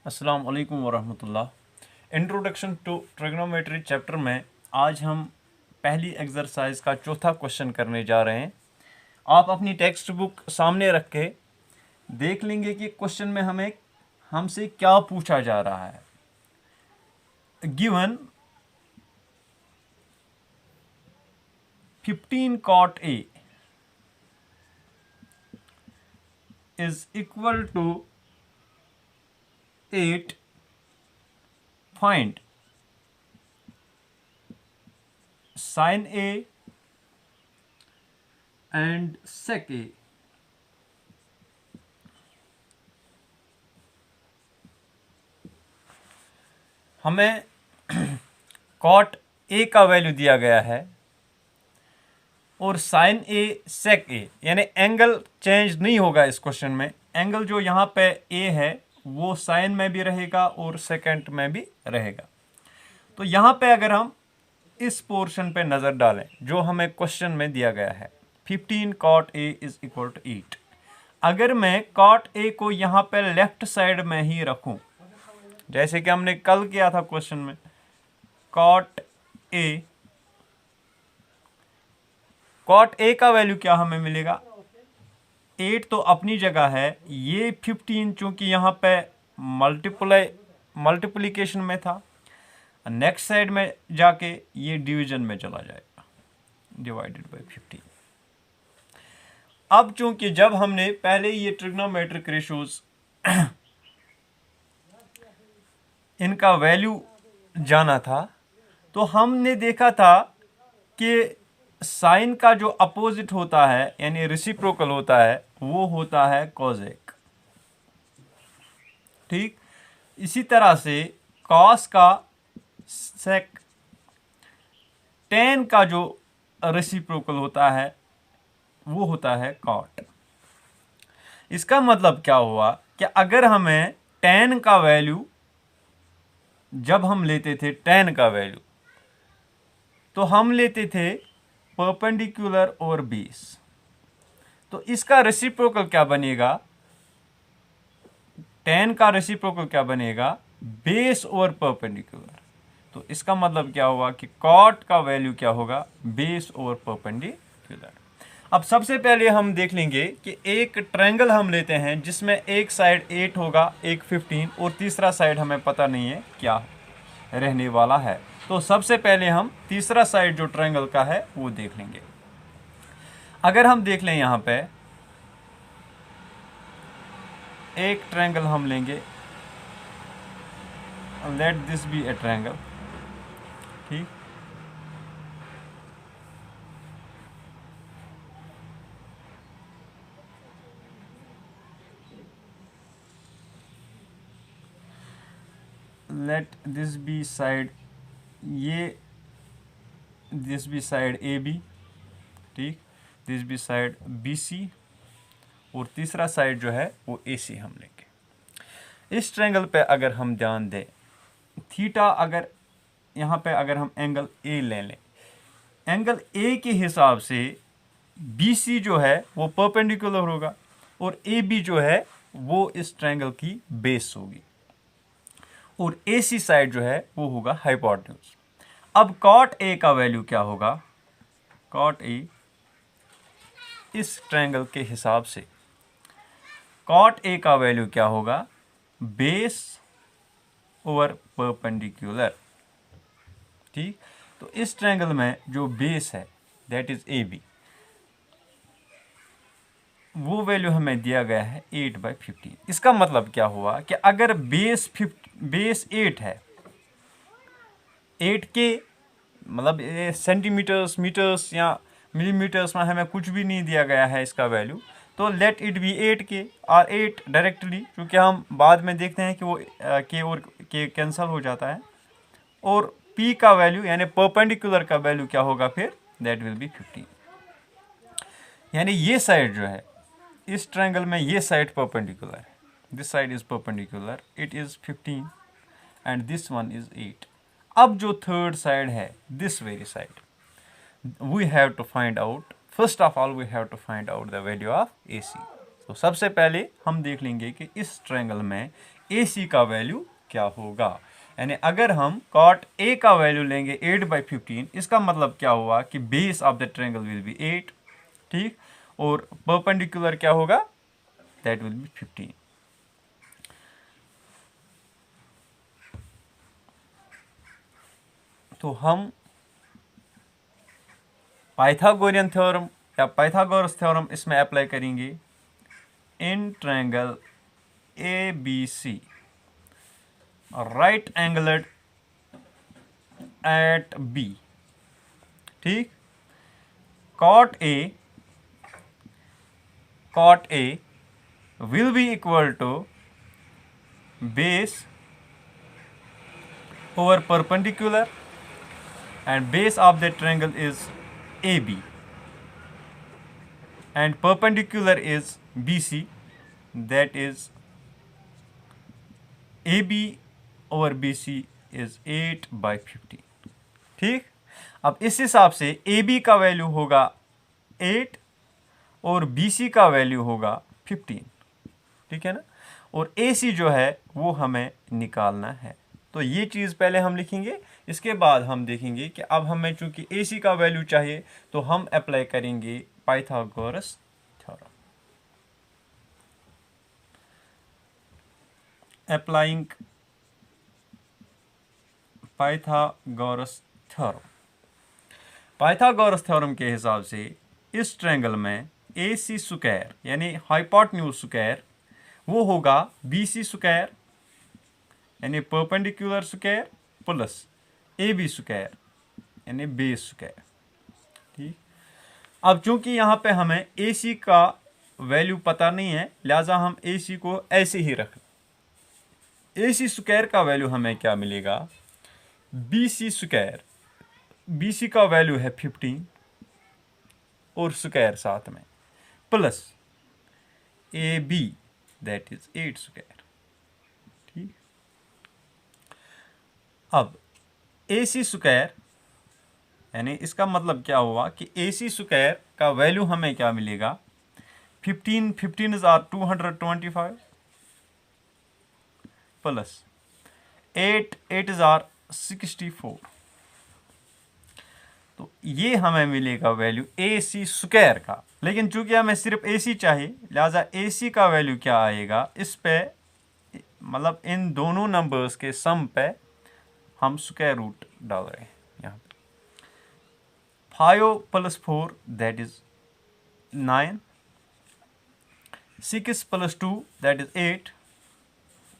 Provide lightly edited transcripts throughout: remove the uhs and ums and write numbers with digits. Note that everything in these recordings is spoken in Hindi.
अस्सलाम वालेकुम वरहमतुल्लाह। इंट्रोडक्शन टू ट्रिग्नोमेट्री चैप्टर में आज हम पहली एक्सरसाइज का चौथा क्वेश्चन करने जा रहे हैं। आप अपनी टेक्स्ट बुक सामने रख के देख लेंगे कि क्वेश्चन में हमसे क्या पूछा जा रहा है। Given 15 cot A is equal to 8, find sin A and sec A। हमें cot A का वैल्यू दिया गया है और साइन ए सेक ए, यानी एंगल चेंज नहीं होगा इस क्वेश्चन में। एंगल जो यहाँ पे ए है वो साइन में भी रहेगा और सेकेंड में भी रहेगा। तो यहाँ पे अगर हम इस पोर्शन पे नज़र डालें जो हमें क्वेश्चन में दिया गया है 15 cot A is equal to 8। अगर मैं cot A को यहाँ पे लेफ्ट साइड में ही रखूं, जैसे कि हमने कल किया था क्वेश्चन में, cot A का वैल्यू क्या हमें मिलेगा, 8 तो अपनी जगह है, ये 15 चूंकि यहाँ पे मल्टीप्लिकेशन में था, नेक्स्ट साइड में जाके ये डिवीजन में चला जाएगा, डिवाइडेड बाय 15। अब चूंकि जब हमने पहले ये ट्रिग्नोमेट्रिक रेशोज इनका वैल्यू जाना था तो हमने देखा था कि साइन का जो अपोजिट होता है यानी रेसिप्रोकल होता है वो होता है कॉजेक। ठीक, इसी तरह से कॉस का सेक, टेन का जो रेसिप्रोकल होता है वो होता है कॉट। इसका मतलब क्या हुआ कि अगर हमें टेन का वैल्यू, जब हम लेते थे टेन का वैल्यू तो हम लेते थे परपेंडिकुलर और बेस, तो इसका रेसिप्रोकल क्या बनेगा, टेन का रेसिप्रोकल क्या बनेगा, बेस और परपेंडिकुलर। तो इसका मतलब क्या हुआ कि कॉट का वैल्यू क्या होगा, बेस और परपेंडिकुलर। अब सबसे पहले हम देख लेंगे कि एक ट्रायंगल हम लेते हैं जिसमें एक साइड 8 होगा, एक 15 और तीसरा साइड हमें पता नहीं है क्या रहने वाला है। तो सबसे पहले हम तीसरा साइड जो ट्रायंगल का है वो देख लेंगे। अगर हम देख लें यहाँ पे एक ट्रायंगल हम लेंगे, let this be a triangle. ठीक, लेट दिस बी साइड, ये this be side A B, ठीक, this be side B C और तीसरा साइड जो है वो ए सी हम लेंगे। इस ट्रायंगल पे अगर हम ध्यान दें, थीटा अगर यहाँ पे अगर हम एंगल ए ले लें, एंगल ए के हिसाब से बी सी जो है वो परपेंडिकुलर होगा और ए बी जो है वो इस ट्रायंगल की बेस होगी और ए सी साइड जो है वो होगा हाइपोटेन्यूज। अब कॉट ए का वैल्यू क्या होगा, कॉट ए इस ट्रायंगल के हिसाब से कॉट ए का वैल्यू क्या होगा, बेस ओवर परपेंडिकुलर। ठीक, तो इस ट्रायंगल में जो बेस है दैट इज ए बी, वो वैल्यू हमें दिया गया है 8/15। इसका मतलब क्या हुआ कि अगर बेस 8 है, 8 के मतलब सेंटीमीटर्स, मीटर्स या मिलीमीटर्स में हमें कुछ भी नहीं दिया गया है इसका वैल्यू, तो लेट इट बी 8 के और 8 डायरेक्टली, क्योंकि हम बाद में देखते हैं कि वो के और के कैंसिल हो जाता है, और p का वैल्यू यानी परपेंडिकुलर का वैल्यू क्या होगा फिर, दैट विल बी 15। यानी ये साइड जो है इस ट्रायंगल में ये साइड परपेंडिकुलर है, this side is perpendicular, it is 15 and this one is 8। अब जो थर्ड साइड है this very side, we have to find out, first of all we have to find out the value of AC। तो सबसे पहले हम देख लेंगे कि इस ट्रायंगल में AC का वैल्यू क्या होगा। यानी अगर हम cot A का वैल्यू लेंगे 8/15, इसका मतलब क्या हुआ कि base of the triangle will be 8, ठीक, और परपेंडिकुलर क्या होगा, दैट विल बी 15। तो हम पाइथागोरियन थ्योरम या पाइथागोरस थ्योरम इसमें अप्लाई करेंगे in triangle ABC right angled at B, ठीक, cot A will be equal to base over perpendicular and base of the triangle is AB and perpendicular is BC, that is AB over BC is 8/15, ठीक। अब इस हिसाब से AB का वैल्यू होगा 8 और BC का वैल्यू होगा 15, ठीक है ना, और AC जो है वो हमें निकालना है। तो ये चीज़ पहले हम लिखेंगे, इसके बाद हम देखेंगे कि अब हमें चूंकि AC का वैल्यू चाहिए तो हम अप्लाई करेंगे Pythagoras theorem. Applying Pythagoras theorem. Pythagoras theorem के हिसाब से इस ट्रायंगल में AC स्क्वायर यानी हाइपोटेन्यूज स्क्वायर वो होगा BC स्क्वायर यानी perpendicular square plus AB square यानी बेस स्क्वायर, ठीक। अब चूंकि यहाँ पे हमें AC का वैल्यू पता नहीं है, लिहाजा हम AC को ऐसे ही रखें। AC स्क्वायर का वैल्यू हमें क्या मिलेगा, BC स्क्वायर, BC का वैल्यू है 15 और स्क्वायर साथ में plus AB that is 8 square, ठीक। अब AC स्क्वायर यानी इसका मतलब क्या हुआ कि AC स्क्वायर का वैल्यू हमें क्या मिलेगा, 15 इज 225 प्लस 8 इज 64, तो ये हमें मिलेगा वैल्यू AC स्क्वायर का। लेकिन चूंकि हमें सिर्फ AC चाहिए, लिहाजा AC का वैल्यू क्या आएगा, इस पे मतलब इन दोनों नंबर्स के सम पे हम स्क्वायर रूट डाल रहे हैं। यहाँ पे 5 + 4 दैट इज 9, 6 + 2 दैट इज 8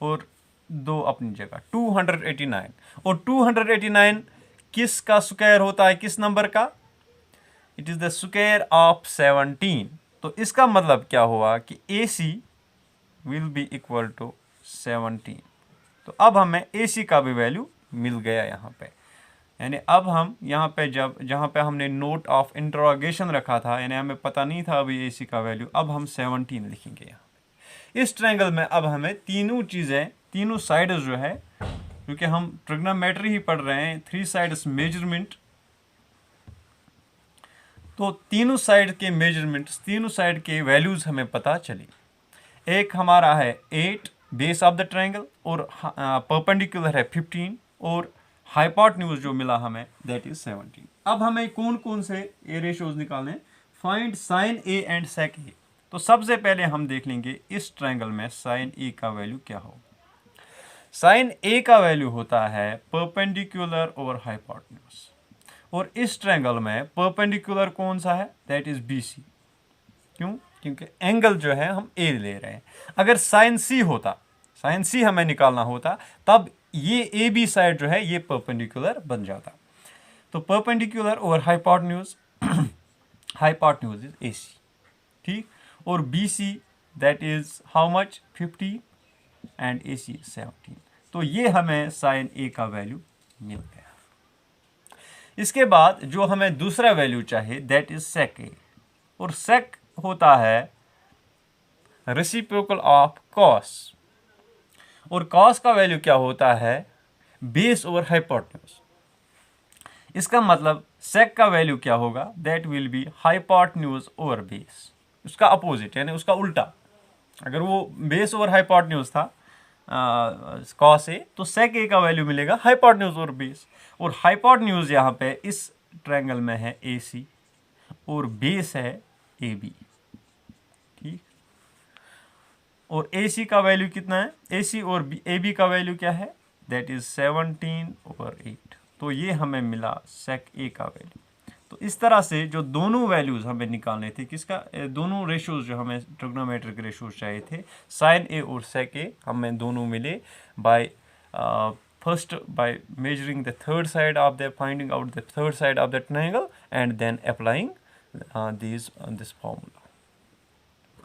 और 2 अपनी जगह 289। और 289 किस का स्क्वायर होता है, किस नंबर का, it is the square of 17। तो इसका मतलब क्या हुआ कि AC will be equal to 17। तो अब हमें AC का भी वैल्यू मिल गया यहाँ पे। यानी अब हम यहाँ पे जहाँ पे हमने नोट ऑफ इंटरोगेशन रखा था, यानी हमें पता नहीं था अभी AC का वैल्यू, अब हम 17 लिखेंगे यहाँ पे। इस ट्रायंगल में अब हमें तीनों चीज़ें, तीनों साइड्स जो है, क्योंकि हम ट्रिग्नोमेट्री ही पढ़ रहे हैं, 3 साइड्स मेजरमेंट, तो तीनों साइड के मेजरमेंट्स, तीनों साइड के वैल्यूज हमें पता चली। एक हमारा है 8 बेस ऑफ द ट्रायंगल और परपेंडिकुलर है 15 और हाइपोटेन्यूज जो मिला हमें दैट इज 17। अब हमें कौन कौन से ए रेशियोज निकालने, find sine A and sec A। तो सबसे पहले हम देख लेंगे इस ट्रायंगल में साइन A का वैल्यू क्या होगा। साइन A का वैल्यू होता है परपेंडिकुलर ओवर हाइपोटेन्यूज, और इस ट्रायंगल में परपेंडिकुलर कौन सा है, दैट इज BC। क्यों, क्योंकि एंगल जो है हम A ले रहे हैं। अगर साइन C होता, साइन C हमें निकालना होता, तब ये AB साइड जो है ये परपेंडिकुलर बन जाता। तो perpendicular over hypotenuse, hypotenuse is AC, ठीक, और BC that is how much, 50 and AC is 17। तो ये हमें साइन A का वैल्यू मिल गया। इसके बाद जो हमें दूसरा वैल्यू चाहिए दैट इज सेक A, और सेक होता है रेसिप्रोकल ऑफ कॉस, और कॉस का वैल्यू क्या होता है, बेस ओवर हाइपोटेन्यूज। इसका मतलब सेक का वैल्यू क्या होगा, that will be hypotenuse over base, उसका अपोजिट यानी उसका उल्टा। अगर वो बेस ओवर हाइपोटेन्यूज था कॉस ए, तो सेक ए का वैल्यू मिलेगा हाइपोटेन्यूज और बेस। और हाइपोटेन्यूज यहाँ पे इस ट्रायंगल में है ए सी और बेस है ए बी, ठीक। और ए सी का वैल्यू कितना है, ए सी और ए बी का वैल्यू क्या है, दैट इज 17/8। तो ये हमें मिला सेक ए का वैल्यू। तो इस तरह से जो दोनों वैल्यूज हमें निकालने थे, किसका, दोनों रेशोज जो हमें ट्रिग्नोमेट्रिक रेशोज चाहिए थे, साइन ए और सेक ए, हमें दोनों मिले bye first by measuring the third side of the, finding out the third side of the triangle and then applying this formula.